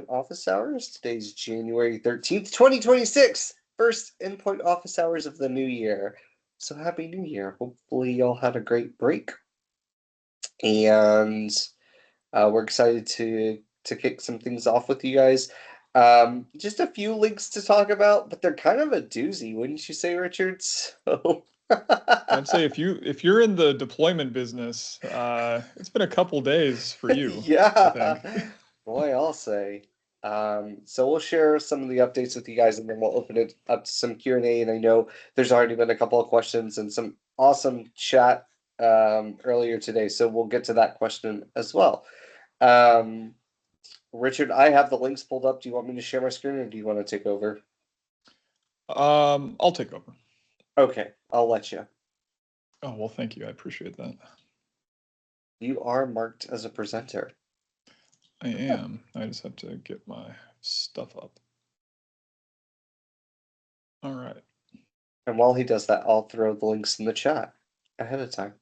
Office hours. Today's January 13th, 2026. First Endpoint office hours of the new year. So happy new year. Hopefully y'all had a great break. And we're excited to kick some things off with you guys. Just a few links to talk about, but they're kind of a doozy, wouldn't you say, Richard? So I'd say if you're in the deployment business, it's been a couple days for you. yeah. I think. Boy, I'll say. So we'll share some of the updates with you guys, and then we'll open it up to some Q&A. And I know there's already been a couple of questions and some awesome chat earlier today, so we'll get to that question as well. Richard, I have the links pulled up. Do you want me to share my screen, or do you want to take over? I'll take over. Okay, I'll let you. Oh, well, thank you. I appreciate that. You are marked as a presenter. I am. I just have to get my stuff up. All right. And while he does that, I'll throw the links in the chat ahead of time.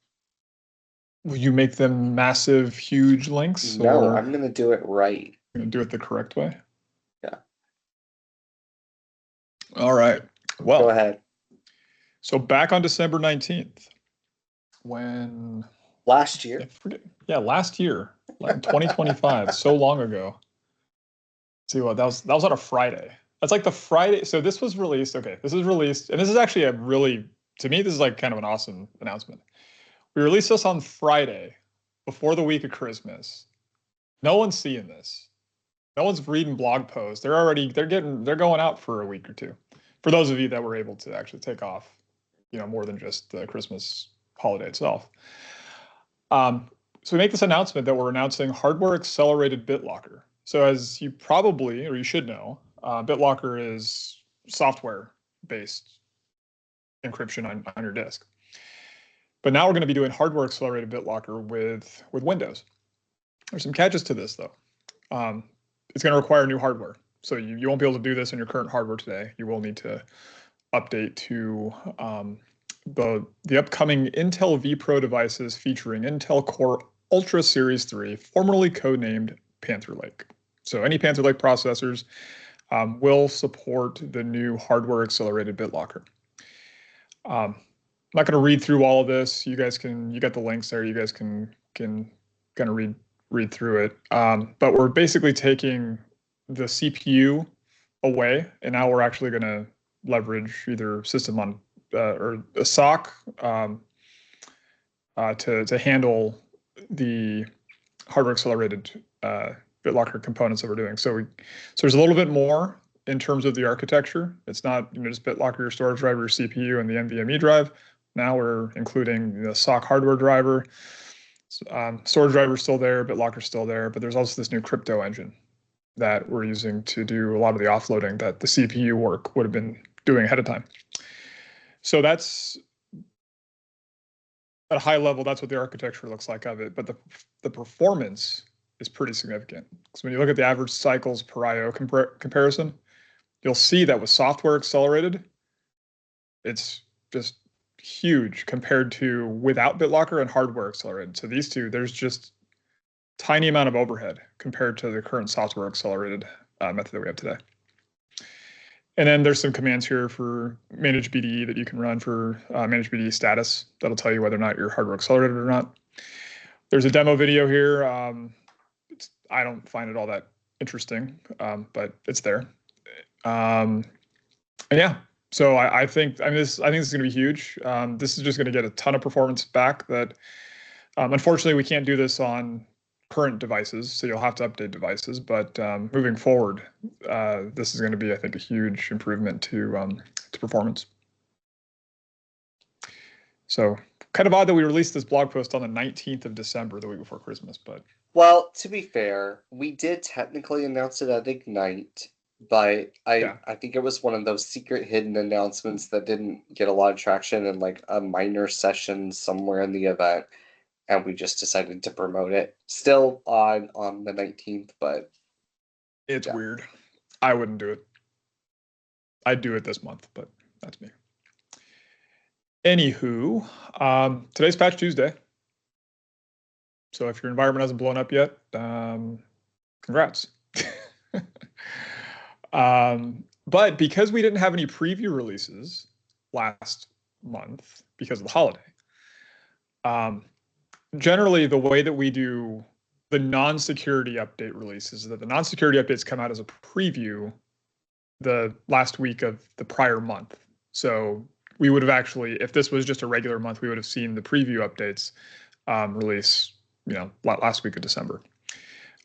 Will you make them massive, huge links? No, or I'm going to do it right. You're going to do it the correct way? Yeah. All right. Well, go ahead. So back on December 19th, when last year, last year, like 2025, so long ago. See what that was on a Friday. That's like the Friday. So this was released. Okay, this is released, and this is actually a really, to me, this is like kind of an awesome announcement. We released this on Friday, before the week of Christmas. No one's seeing this. No one's reading blog posts. They're going out for a week or two. For those of you that were able to actually take off, more than just the Christmas holiday itself. So we make this announcement that we're announcing hardware accelerated BitLocker. So as you probably, or you should know, BitLocker is software-based encryption on your disk. But now we're going to be doing hardware accelerated BitLocker with Windows. There's some catches to this though. It's going to require new hardware. So you won't be able to do this in your current hardware today. You will need to update to the upcoming Intel vPro devices featuring Intel Core Ultra Series 3, formerly codenamed Panther Lake. So any Panther Lake processors will support the new hardware accelerated BitLocker. I'm not going to read through all of this. You got the links there. You guys can kind of read through it. But we're basically taking the CPU away, and now we're actually going to leverage either system on or a SOC to handle the hardware accelerated BitLocker components that we're doing. So there's a little bit more in terms of the architecture. It's not just BitLocker, your storage driver, your CPU, and the NVMe drive. Now we're including the SOC hardware driver. Storage driver is still there, BitLocker is still there, but there's also this new crypto engine that we're using to do a lot of the offloading that the CPU work would have been doing ahead of time. So that's at a high level, that's what the architecture looks like of it. But the performance is pretty significant. So when you look at the average cycles per IO comparison, you'll see that with software accelerated, it's just huge compared to without BitLocker and hardware accelerated. So these two, there's just tiny amount of overhead compared to the current software accelerated method that we have today. And then there's some commands here for manage BDE that you can run for manage BDE status. That'll tell you whether or not you're hardware accelerated or not. There's a demo video here. I don't find it all that interesting, but it's there. And yeah, so I think this is going to be huge. This is just going to get a ton of performance back. That unfortunately we can't do this on current devices, so you'll have to update devices. But moving forward, this is going to be, I think, a huge improvement to performance. So kind of odd that we released this blog post on the 19th of December, the week before Christmas. But well, to be fair, we did technically announce it at Ignite, but I think it was one of those secret hidden announcements that didn't get a lot of traction in like a minor session somewhere in the event. And we just decided to promote it. Still on the 19th, but it's weird. I wouldn't do it. I'd do it this month, but that's me. Anywho, today's Patch Tuesday. So if your environment hasn't blown up yet, congrats. But because we didn't have any preview releases last month because of the holiday, generally the way that we do the non-security update releases is that the non-security updates come out as a preview the last week of the prior month. So we would have actually, if this was just a regular month, we would have seen the preview updates release, last week of December.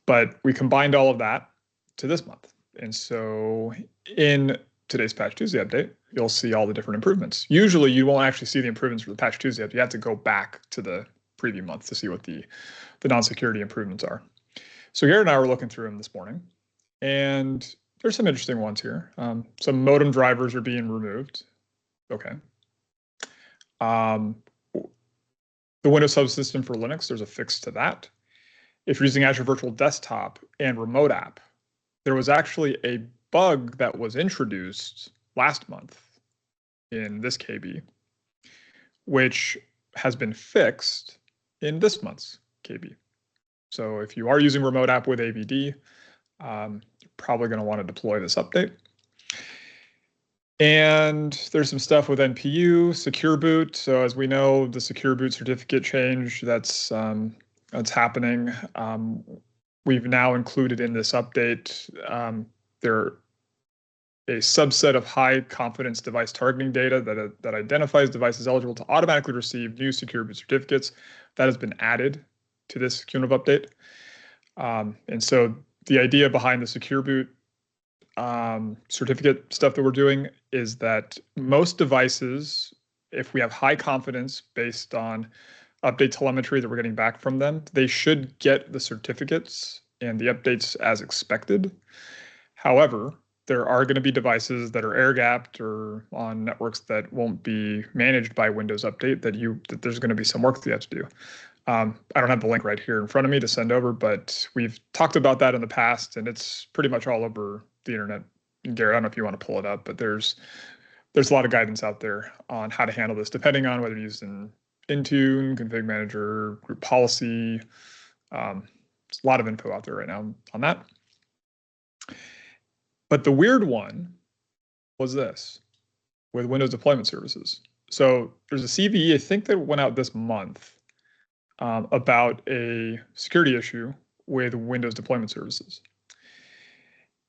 But we combined all of that to this month. And so in today's Patch Tuesday update, you'll see all the different improvements. Usually you won't actually see the improvements for the Patch Tuesday update. You have to go back to the preview month to see what the non-security improvements are. So Garrett and I were looking through them this morning, and there's some interesting ones here. Some modem drivers are being removed. Okay. The Windows subsystem for Linux, there's a fix to that. If you're using Azure Virtual Desktop and Remote App, there was actually a bug that was introduced last month in this KB, which has been fixed in this month's KB. So if you are using Remote App with AVD, you're probably going to want to deploy this update. And there's some stuff with NPU, Secure Boot. So as we know, the Secure Boot certificate change that's happening. We've now included in this update there a subset of high confidence device targeting data that identifies devices eligible to automatically receive new Secure Boot certificates. That has been added to this cumulative update. And so the idea behind the Secure Boot certificate stuff that we're doing is that most devices, if we have high confidence based on update telemetry that we're getting back from them, they should get the certificates and the updates as expected. However, there are going to be devices that are air-gapped or on networks that won't be managed by Windows Update that there's going to be some work that you have to do. I don't have the link right here in front of me to send over, but we've talked about that in the past, and it's pretty much all over the internet. Garrett, I don't know if you want to pull it up, but there's a lot of guidance out there on how to handle this, depending on whether you're using Intune, Config Manager, Group Policy. There's a lot of info out there right now on that. But the weird one was this with Windows Deployment Services. So there's a CVE, I think, that went out this month about a security issue with Windows Deployment Services.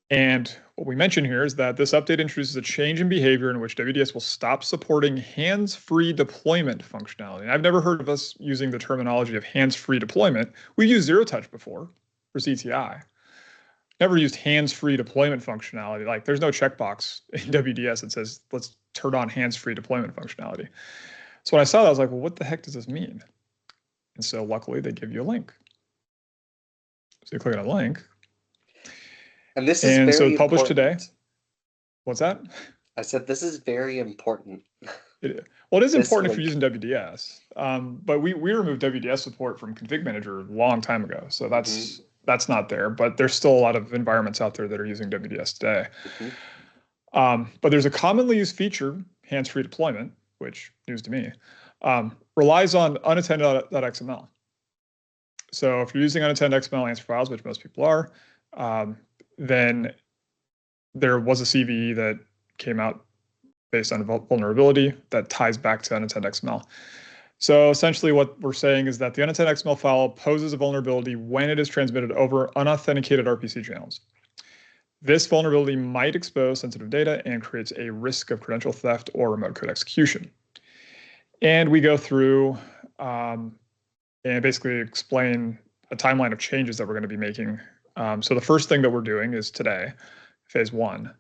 And what we mention here is that this update introduces a change in behavior in which WDS will stop supporting hands-free deployment functionality. And I've never heard of us using the terminology of hands-free deployment. We've used Zero Touch before for CTI. Never used hands-free deployment functionality. Like there's no checkbox in WDS that says, let's turn on hands-free deployment functionality. So when I saw that, I was like, well, what the heck does this mean? And so luckily they give you a link. So you click on a link. And this is very so it's published important. Today. What's that? I said this is very important. Well, it is important if you're using WDS. But we removed WDS support from Config Manager a long time ago. So that's not there. But there's still a lot of environments out there that are using WDS today. But there's a commonly used feature, hands-free deployment, which news to me, relies on unattended.xml. So if you're using unattended XML answer files, which most people are, then there was a CVE that came out based on a vulnerability that ties back to unattended XML. So essentially what we're saying is that the unattended XML file poses a vulnerability when it is transmitted over unauthenticated RPC channels. This vulnerability might expose sensitive data and creates a risk of credential theft or remote code execution. And we go through and basically explain a timeline of changes that we're going to be making. So the first thing that we're doing is today, phase 1,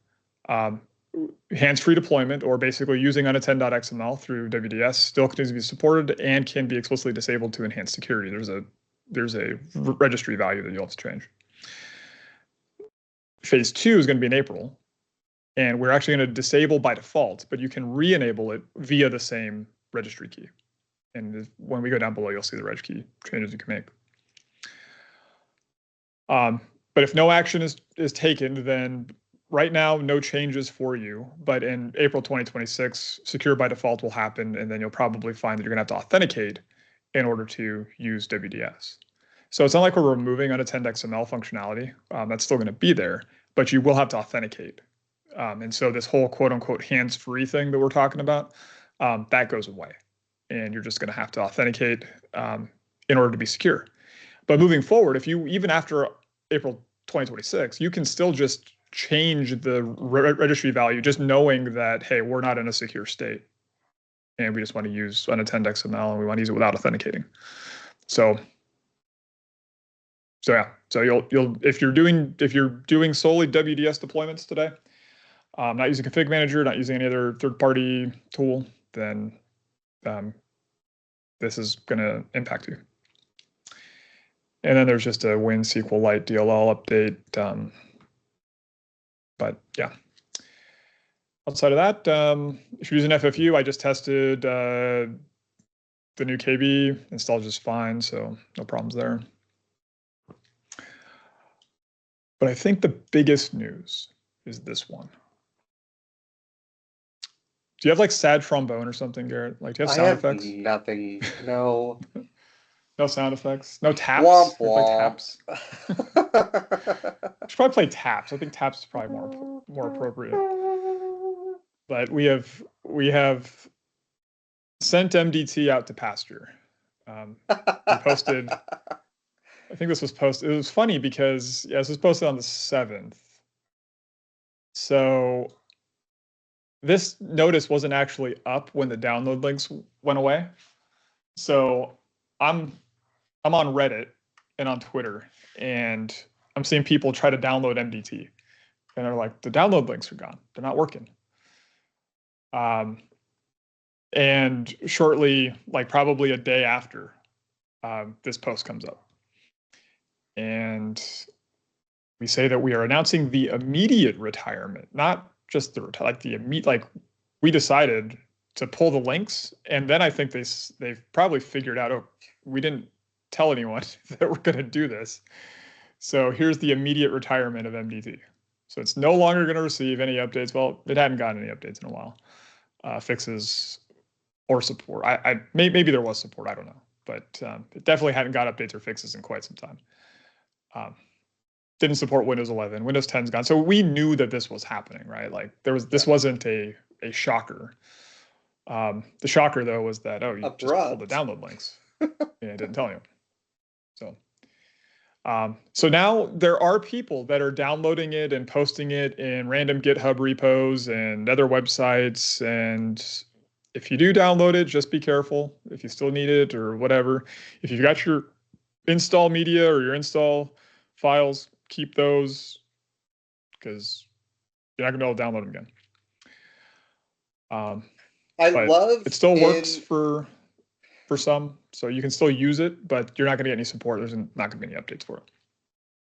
hands-free deployment, or basically using unattend.xml through WDS, still continues to be supported and can be explicitly disabled to enhance security. There's a registry value that you'll have to change. Phase 2 is going to be in April, and we're actually going to disable by default, but you can re-enable it via the same registry key. And when we go down below, you'll see the reg key changes you can make. But if no action is taken, then right now, no changes for you. But in April 2026, secure by default will happen, and then you'll probably find that you're going to have to authenticate in order to use WDS. So it's not like we're removing unattended XML functionality. That's still going to be there, but you will have to authenticate. And so this whole quote unquote hands-free thing that we're talking about, that goes away. And you're just going to have to authenticate in order to be secure. But moving forward, if you, even after April 2026, you can still just change the registry value, just knowing that, hey, we're not in a secure state. And we just want to use unattended XML and we want to use it without authenticating. So yeah, so you'll if you're doing solely WDS deployments today, not using config manager, not using any other third-party tool, then this is going to impact you. And then there's just a WinSQLite DLL update. But yeah, outside of that, if you're using FFU, I just tested the new KB, installed just fine, so no problems there. But I think the biggest news is this one. Do you have like sad trombone or something, Garrett? Like, do you have sound effects? Nothing. No. No sound effects. No taps. Womp womp. Taps. I should probably play taps. I think taps is probably more appropriate. But we have sent MDT out to pasture. We posted. I think this was posted. It was funny because this was posted on the 7th. So this notice wasn't actually up when the download links went away. So I'm on Reddit and on Twitter, and I'm seeing people try to download MDT, and they're like, the download links are gone. They're not working. And shortly, like probably a day after, this post comes up. And we say that we are announcing the immediate retirement, not just we decided to pull the links, and then I think they've probably figured out, oh, we didn't tell anyone that we're going to do this. So here's the immediate retirement of MDT. So it's no longer going to receive any updates. Well, it hadn't gotten any updates in a while, fixes or support. Maybe there was support, I don't know, but it definitely hadn't got updates or fixes in quite some time. Didn't support Windows 11. Windows 10's gone. So we knew that this was happening, right? Like this wasn't a shocker. The shocker though was that, oh, you just pulled the download links. Yeah, it didn't tell you. So now there are people that are downloading it and posting it in random GitHub repos and other websites. And if you do download it, just be careful if you still need it or whatever. If you've got your install media or your install files, keep those, because you're not gonna be able to download them again. It still works for some, so you can still use it, but you're not gonna get any support. There's not gonna be any updates for it.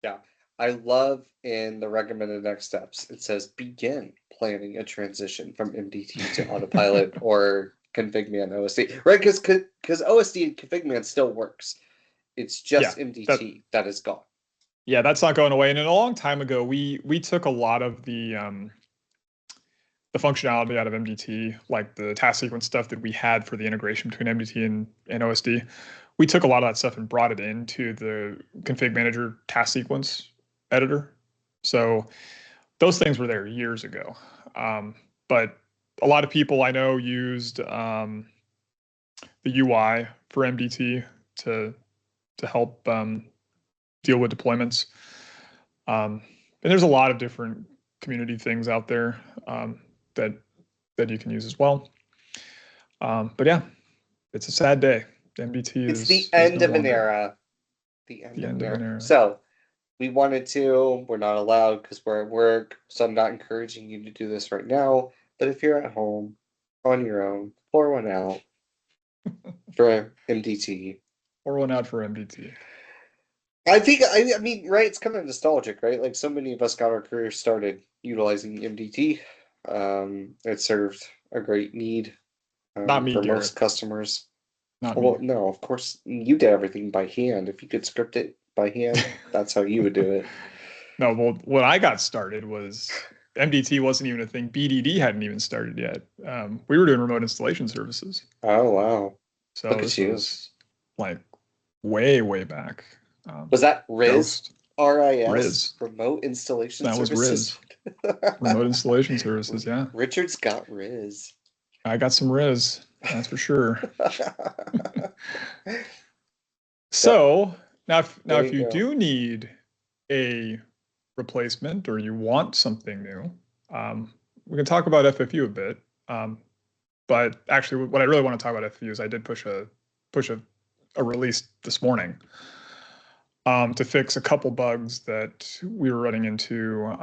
Yeah, I love in the recommended next steps, it says begin planning a transition from MDT to autopilot or configman OSD, right? Because OSD and configman still works. It's just MDT that is gone. Yeah, that's not going away. And a long time ago, we took a lot of the functionality out of MDT, like the task sequence stuff that we had for the integration between MDT and OSD. We took a lot of that stuff and brought it into the config manager task sequence editor. So those things were there years ago. But a lot of people I know used the UI for MDT to help deal with deployments. And there's a lot of different community things out there that you can use as well. But yeah, it's a sad day. MDT is the end of an era. The end of an era. So we wanted to, we're not allowed because we're at work. So I'm not encouraging you to do this right now. But if you're at home on your own, pour one out for MDT. Pour one out for MDT. I mean, right, it's kind of nostalgic, right? Like so many of us got our careers started utilizing MDT. It served a great need Not me, for Garrett. most customers. Not well, me. No, of course, you did everything by hand. If you could script it by hand, that's how you would do it. No, well, when I got started was MDT wasn't even a thing. BDD hadn't even started yet. We were doing remote installation services. Oh, wow. So this was like way back. Was that Riz? RIS, Riz. Remote Installation That was Services. Riz. Remote installation services, yeah. Richard's got Riz. I got some Riz, that's for sure. So if you do need a replacement or you want something new, we can talk about FFU a bit. But actually, what I really want to talk about FFU is I did push a release this morning to fix a couple bugs that we were running into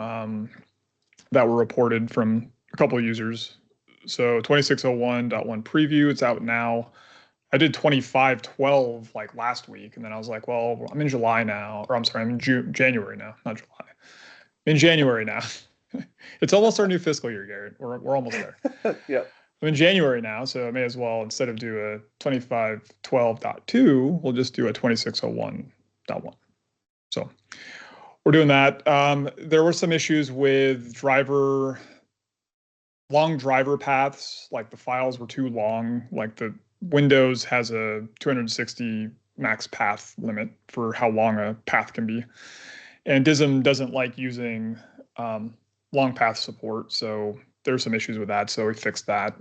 that were reported from a couple of users. So 2601.1 preview, it's out now. I did 2512 like last week, and then I was like, well, I'm in July now, or I'm sorry, I'm in January now, not July. I'm in January now. It's almost our new fiscal year, Garrett. We're almost there. Yeah. I'm in January now, so I may as well, instead of do a 2512.2, we'll just do a 2601.1. So we're doing that. There were some issues with long driver paths, like the files were too long, like the Windows has a 260 max path limit for how long a path can be. And DISM doesn't like using long path support, so there's some issues with that, so we fixed that.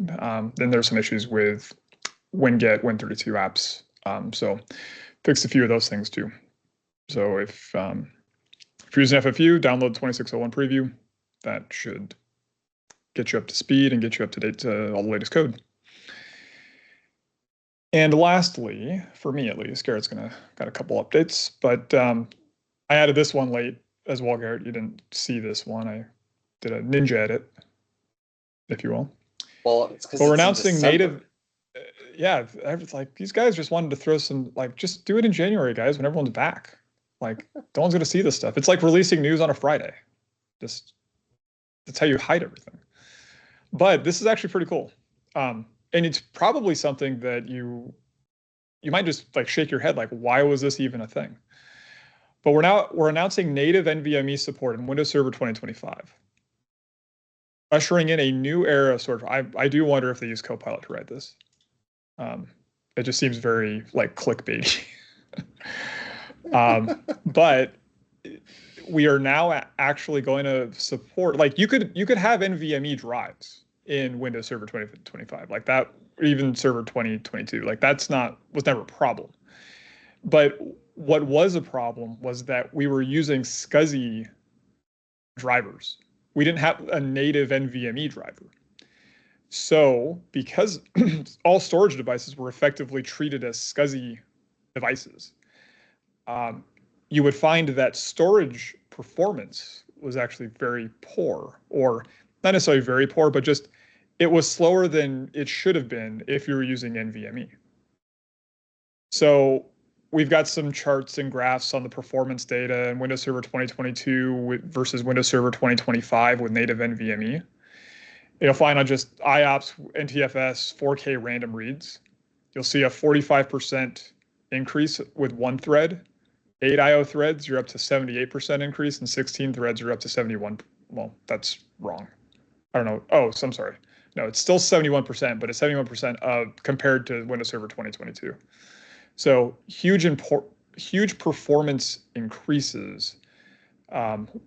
Then there's some issues with WinGet, Win32 apps, so fixed a few of those things too. So if you're using FFU, download 2601 preview. That should get you up to speed and get you up to date to all the latest code. And lastly, for me at least, Garrett's got a couple updates, but I added this one late as well, Garrett. You didn't see this one. I did a ninja edit, if you will. Well, it's because we're announcing native. Yeah, it's like these guys just wanted to throw some, like, just do it in January, guys, when everyone's back. Like, no one's going to see this stuff. It's like releasing news on a Friday. Just, that's how you hide everything. But this is actually pretty cool. And it's probably something that you might just like shake your head, like, why was this even a thing? But we're announcing native NVMe support in Windows Server 2025, ushering in a new era of sort of. I do wonder if they use Copilot to write this. It just seems very like clickbaity. But we are now actually going to support, like, you could have NVMe drives in Windows Server 2025, like that, or even Server 2022. Like, was never a problem. But what was a problem was that we were using SCSI drivers. We didn't have a native NVMe driver. So because all storage devices were effectively treated as SCSI devices, you would find that storage performance was actually very poor, or not necessarily very poor, but just it was slower than it should have been if you were using NVMe. So we've got some charts and graphs on the performance data in Windows Server 2022 versus Windows Server 2025 with native NVMe. You'll find on just IOPS, NTFS, 4K random reads, you'll see a 45% increase with one thread. 8 IO threads, you're up to 78% increase, and 16 threads, you're up to 71. Well, that's wrong. I don't know. Oh, so I'm sorry. No, it's still 71%, but it's 71% compared to Windows Server 2022. So huge performance increases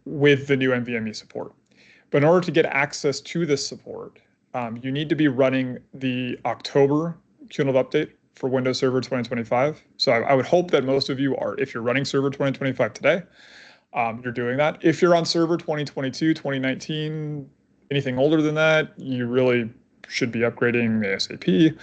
with the new NVMe support. But in order to get access to this support, you need to be running the October cumulative update for Windows Server 2025. So I would hope that most of you are, if you're running Server 2025 today, you're doing that. If you're on Server 2022, 2019, anything older than that, you really should be upgrading ASAP.